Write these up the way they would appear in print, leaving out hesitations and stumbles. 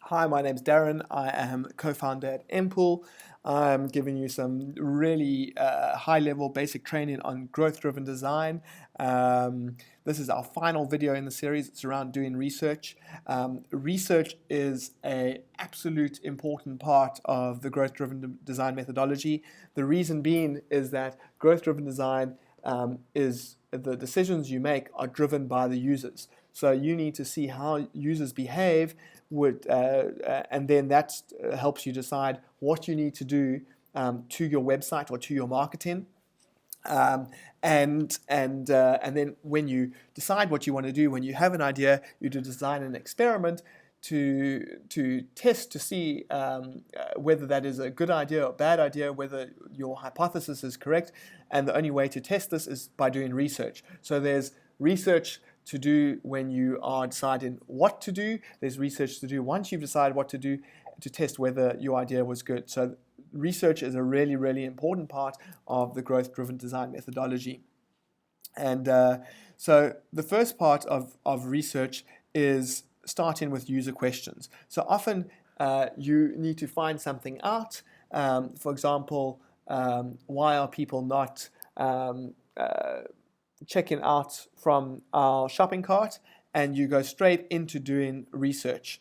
Hi, my name's Darren. I am co-founder at Empool. I'm giving you some really high-level basic training on growth-driven design. This is our final video in the series. It's around doing research. Research is an absolute important part of the growth-driven design methodology. The reason being is that growth-driven design is the decisions you make are driven by the users. So you need to see how users behave, and then that helps you decide what you need to do to your website or to your marketing. And then when you decide what you want to do, when you have an idea, you design an experiment to test to see whether that is a good idea or a bad idea, whether your hypothesis is correct. And the only way to test this is by doing research. So there's research to do when you are deciding what to do. There's research to do once you've decided what to do to test whether your idea was good. So research is a really, really important part of the growth-driven design methodology. And so the first part of research is starting with user questions. So often you need to find something out. For example, why are people not checking out from our shopping cart? And you go straight into doing research.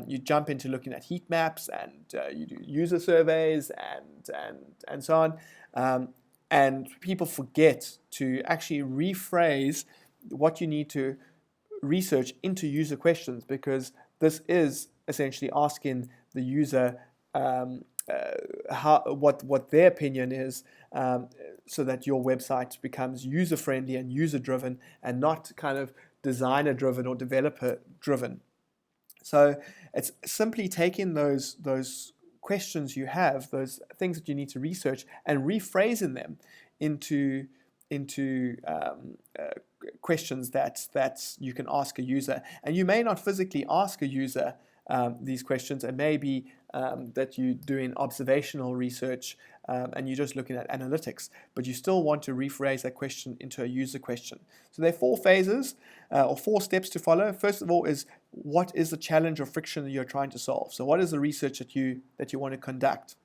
You jump into looking at heat maps, and you do user surveys and so on. And people forget to actually rephrase what you need to research into user questions, because this is essentially asking the user what their opinion is, so that your website becomes user-friendly and user-driven, and not kind of designer-driven or developer-driven. So it's simply taking those questions you have, those things that you need to research, and rephrasing them into questions that you can ask a user. And you may not physically ask a user these questions. It may be that you're doing observational research and you're just looking at analytics, but you still want to rephrase that question into a user question. So there are 4 phases or 4 steps to follow. First of all is, what is the challenge or friction that you're trying to solve? So what is the research that you want to conduct?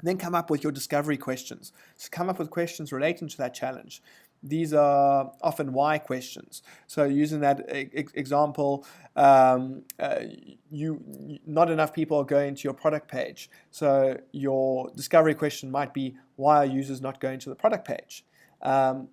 Then come up with your discovery questions. So come up with questions relating to that challenge. These are often why questions. So using that example, not enough people are going to your product page. So your discovery question might be, why are users not going to the product page? You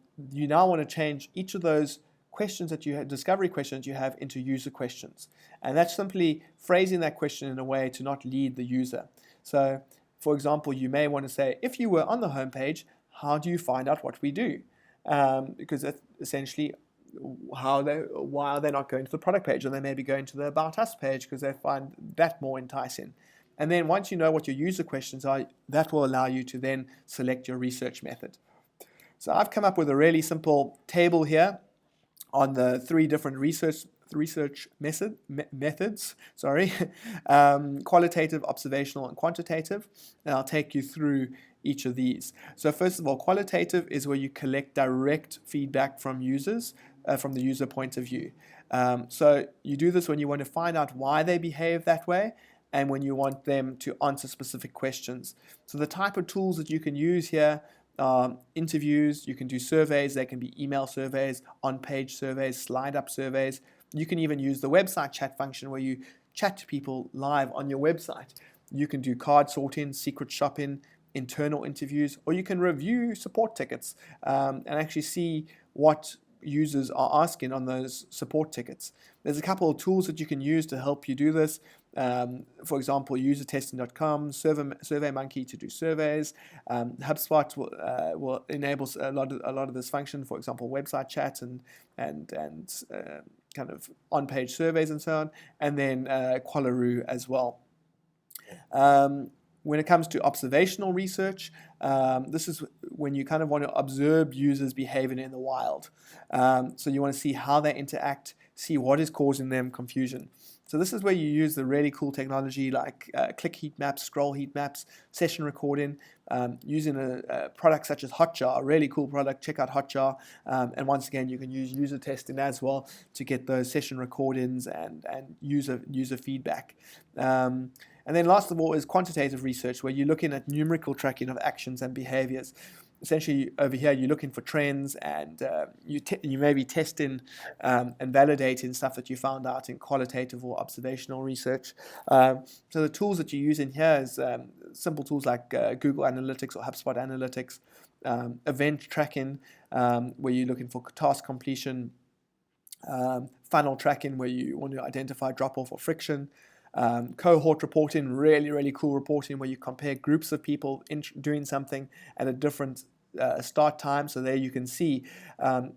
now want to change each of those questions that you have, discovery questions you have, into user questions. And that's simply phrasing that question in a way to not lead the user. So for example, you may want to say, if you were on the homepage, how do you find out what we do? Because that's essentially why are they not going to the product page? Or they may be going to the About Us page because they find that more enticing. And then once you know what your user questions are, that will allow you to then select your research method. So I've come up with a really simple table here on the 3 different research methods, qualitative, observational, and quantitative. And I'll take you through each of these. So first of all, qualitative is where you collect direct feedback from users, from the user point of view. So you do this when you want to find out why they behave that way, and when you want them to answer specific questions. So the type of tools that you can use here: interviews, you can do surveys. They can be email surveys, on-page surveys, slide-up surveys. You can even use the website chat function where you chat to people live on your website. You can do card sorting, secret shopping, internal interviews, or you can review support tickets and actually see what users are asking on those support tickets. There's a couple of tools that you can use to help you do this. For example, usertesting.com, SurveyMonkey to do surveys. HubSpot will enable a lot of this function. For example, website chats and kind of on-page surveys and so on. And then Qualaroo as well. When it comes to observational research, this is when you kind of want to observe users behaving in the wild. So you want to see how they interact, see what is causing them confusion. So this is where you use the really cool technology like click heat maps, scroll heat maps, session recording. using a product such as Hotjar, a really cool product. Check out Hotjar. And once again, you can use user testing as well to get those session recordings and user feedback. And then last of all is quantitative research, where you're looking at numerical tracking of actions and behaviors. Essentially, over here, you're looking for trends, and you may be testing and validating stuff that you found out in qualitative or observational research. So the tools that you use in here is simple tools like Google Analytics or HubSpot Analytics, event tracking, where you're looking for task completion, funnel tracking, where you want to identify drop-off or friction, cohort reporting, really cool reporting, where you compare groups of people doing something at a different start time. So there you can see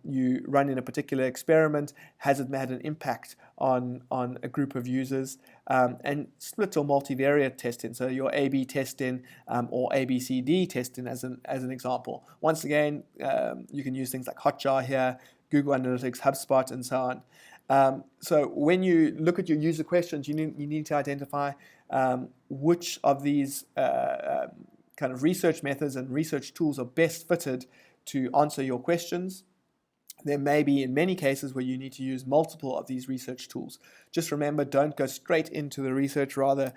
you running a particular experiment, has it had an impact on a group of users, and split or multivariate testing, so your A/B testing or ABCD testing as an example. Once again, you can use things like Hotjar here, Google Analytics, HubSpot, and so on. So when you look at your user questions, you need to identify which of these kind of research methods and research tools are best fitted to answer your questions. There may be, in many cases, where you need to use multiple of these research tools. Just remember, don't go straight into the research, rather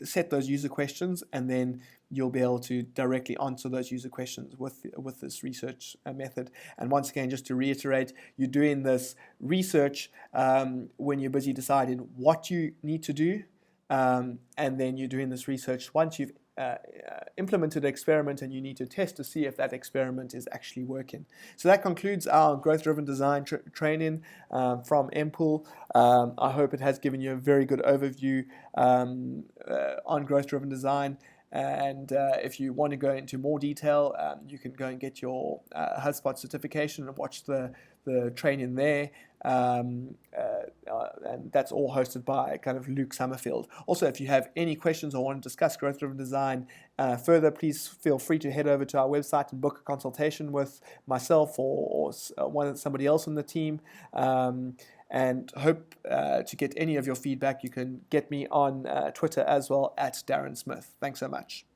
set those user questions, and then you'll be able to directly answer those user questions with this research method. And once again, just to reiterate, you're doing this research when you're busy deciding what you need to do, and then you're doing this research once you've implemented an experiment and you need to test to see if that experiment is actually working. So that concludes our growth-driven design training from MPool. I hope it has given you a very good overview on growth-driven design. And if you want to go into more detail, you can go and get your HubSpot certification and watch the training there. And that's all hosted by kind of Luke Summerfield. Also, if you have any questions or want to discuss growth-driven design further, please feel free to head over to our website and book a consultation with myself or somebody else on the team. And hope to get any of your feedback. You can get me on Twitter as well, at Darren Smith. Thanks so much.